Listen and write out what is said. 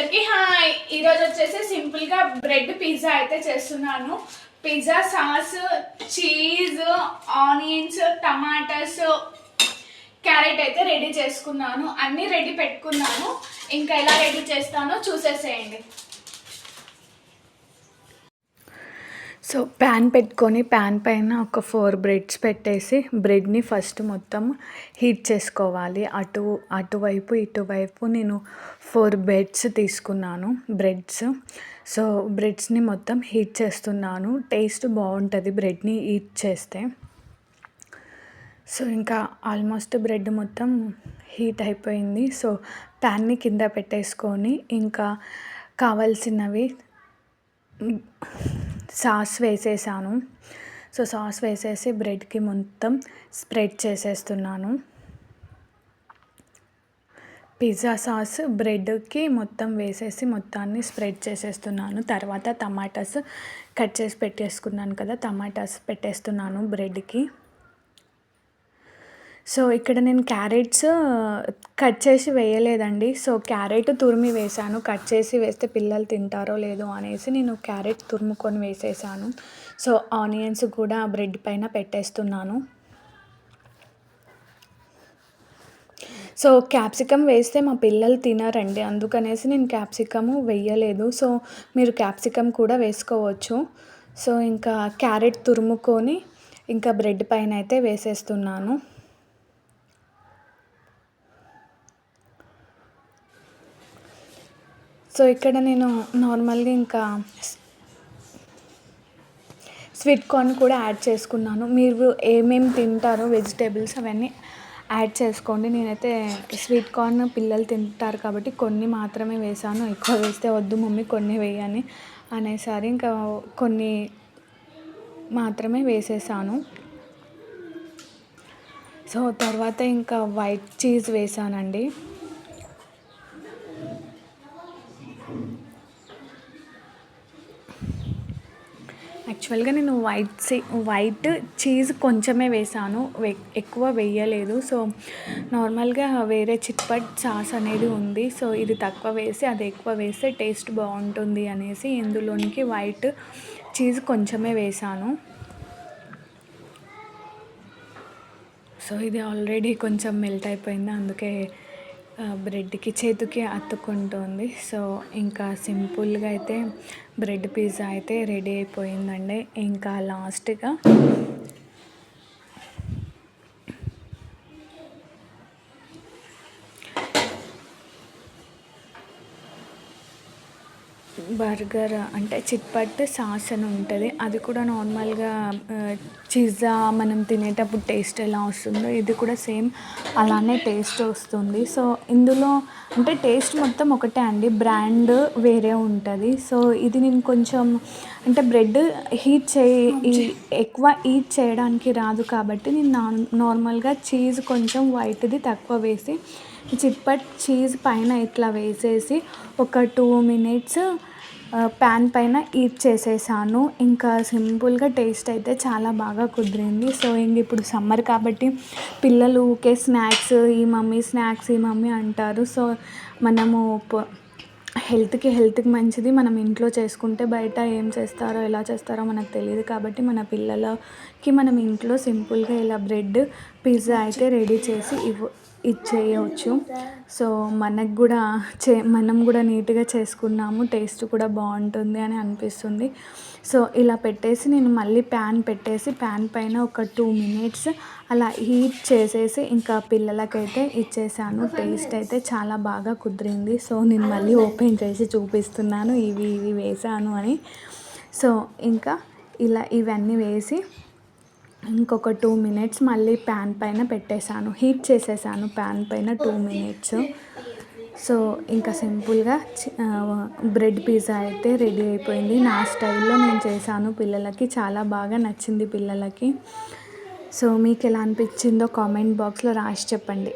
అందరికి హాయ్. ఈరోజు వచ్చేసి సింపుల్గా బ్రెడ్ పిజ్జా అయితే చేస్తున్నాను. Pizza sauce, cheese, onions, tomatoes, carrot అయితే రెడీ చేసుకున్నాను. అన్నీ రెడీ పెట్టుకున్నాను. ఇంకా ఎలా రెడీ చేస్తానో చూసేసేయండి. సో ప్యాన్ పెట్టుకొని ప్యాన్ పైన ఒక 4 బ్రెడ్స్ పెట్టేసి బ్రెడ్ని ఫస్ట్ మొత్తం హీట్ చేసుకోవాలి. అటువైపు ఇటువైపు నేను 4 బ్రెడ్స్ తీసుకున్నాను. సో బ్రెడ్స్ని మొత్తం హీట్ చేస్తున్నాను. టేస్ట్ బాగుంటుంది బ్రెడ్ని హీట్ చేస్తే. సో ఇంకా ఆల్మోస్ట్ బ్రెడ్ మొత్తం హీట్ అయిపోయింది. సో ప్యాన్ని కింద పెట్టేసుకొని ఇంకా కావాల్సినవి సాస్ వేసేసాను. సో సాస్ వేసేసి బ్రెడ్కి మొత్తం స్ప్రెడ్ చేసేస్తున్నాను. పిజ్జా సాస్ బ్రెడ్కి మొత్తం వేసేసి మొత్తాన్ని స్ప్రెడ్ చేసేస్తున్నాను. తర్వాత టమాటాస్ కట్ చేసి పెట్టేసుకున్నాను కదా, టమాటాస్ పెట్టేస్తున్నాను బ్రెడ్కి. సో ఇక్కడ నేను క్యారెట్స్ కట్ చేసి వేయలేదండి. సో క్యారెట్ తురిమి వేసాను. కట్ చేసి వేస్తే పిల్లలు తింటారో లేదో అనేసి నేను క్యారెట్ తురుముకొని వేసేసాను. సో ఆనియన్స్ కూడా బ్రెడ్ పైన పెట్టేస్తున్నాను. సో క్యాప్సికమ్ వేస్తే మా పిల్లలు తినరండి, అందుకనేసి నేను క్యాప్సికము వేయలేదు. సో మీరు క్యాప్సికమ్ కూడా వేసుకోవచ్చు. సో ఇంకా క్యారెట్ తురుముకొని ఇంకా బ్రెడ్ పైన అయితే వేసేస్తున్నాను. సో ఇక్కడ నేను నార్మల్గా ఇంకా స్వీట్ కార్న్ కూడా యాడ్ చేసుకున్నాను. మీరు ఏమేమి తింటారో వెజిటేబుల్స్ అవన్నీ యాడ్ చేసుకోండి. నేనైతే స్వీట్ కార్న్ పిల్లలు తింటారు కాబట్టి కొన్ని మాత్రమే వేసాను. ఎక్కువ వేస్తే వద్దు మమ్మీ కొన్ని వేయని అనేసారి ఇంకా కొన్ని మాత్రమే వేసేసాను. సో తర్వాత ఇంకా వైట్ చీజ్ వేసానండి. యాక్చువల్గా నేను వైట్ చీజ్ కొంచెమే వేసాను, ఎక్కువ వేయలేదు. సో నార్మల్గా వేరే చిట్పట్ సాస్ అనేది ఉంది. సో ఇది తక్కువ వేసి అది ఎక్కువ వేస్తే టేస్ట్ బాగుంటుంది అనేసి ఇందులోనికి వైట్ చీజ్ కొంచెమే వేసాను. సో ఇది ఆల్రెడీ కొంచెం మెల్ట్ అయిపోయింది, అందుకే బ్రెడ్కి చేతికి అతుక్కుంటుంది. సో ఇంకా సింపుల్గా అయితే బ్రెడ్ పిజ్జా అయితే రెడీ అయిపోయిందండి. ఇంకా లాస్ట్గా బర్గర్ అంటే చిట్పట్ సాస్ అని ఉంటుంది. అది కూడా నార్మల్గా పిజ్జా మనం తినేటప్పుడు టేస్ట్ ఎలా వస్తుందో ఇది కూడా సేమ్ అలానే టేస్ట్ వస్తుంది. సో ఇందులో అంటే టేస్ట్ మొత్తం ఒకటే అండి, బ్రాండ్ వేరే ఉంటుంది. సో ఇది నేను కొంచెం అంటే బ్రెడ్ ఎక్కువ హీట్ చేయడానికి రాదు కాబట్టి నేను నార్మల్గా చీజ్ కొంచెం వైట్ది తక్కువ వేసి చిట్పట్ చీజ్ పైన ఇట్లా వేసేసి ఒక 2 మినిట్స్ ప్యాన్ పైన హీట్ చేసేసాను. ఇంకా సింపుల్గా టేస్ట్ అయితే చాలా బాగా కుదిరింది. సో ఇంక ఇప్పుడు సమ్మర్ కాబట్టి పిల్లలు ఊకే స్నాక్స్ ఈ మమ్మీ అంటారు. సో మనము హెల్త్కి మంచిది మనం ఇంట్లో చేసుకుంటే, బయట ఏం చేస్తారో ఎలా చేస్తారో మనకు తెలియదు కాబట్టి మన పిల్లలకి మనం ఇంట్లో సింపుల్గా ఇలా బ్రెడ్ పిజ్జా అయితే రెడీ చేసి ఇచ్చేయవచ్చు. సో మనం కూడా నీట్గా చేసుకున్నాము, టేస్ట్ కూడా బాగుంటుంది అని అనిపిస్తుంది. సో ఇలా పెట్టేసి నేను మళ్ళీ ప్యాన్ పెట్టేసి ప్యాన్ పైన ఒక 2 మినిట్స్ అలా హీట్ చేసేసి ఇంకా పిల్లలకైతే ఇచ్చేసాను. టేస్ట్ అయితే చాలా బాగా కుదిరింది. సో నేను మళ్ళీ ఓపెన్ చేసి చూపిస్తున్నాను ఇవి వేసాను అని. సో ఇంకా ఇలా ఇవన్నీ వేసి ఇంకొక 2 మినిట్స్ మళ్ళీ ప్యాన్ పైన పెట్టేశాను, హీట్ చేసేసాను ప్యాన్ పైన 2 మినిట్స్. సో ఇంకా సింపుల్గా బ్రెడ్ పిజ్జా అయితే రెడీ అయిపోయింది. నా స్టైల్లో నేను చేశాను, పిల్లలకి చాలా బాగా నచ్చింది పిల్లలకి. సో మీకు ఎలా అనిపించిందో కామెంట్ బాక్స్లో రాసి చెప్పండి.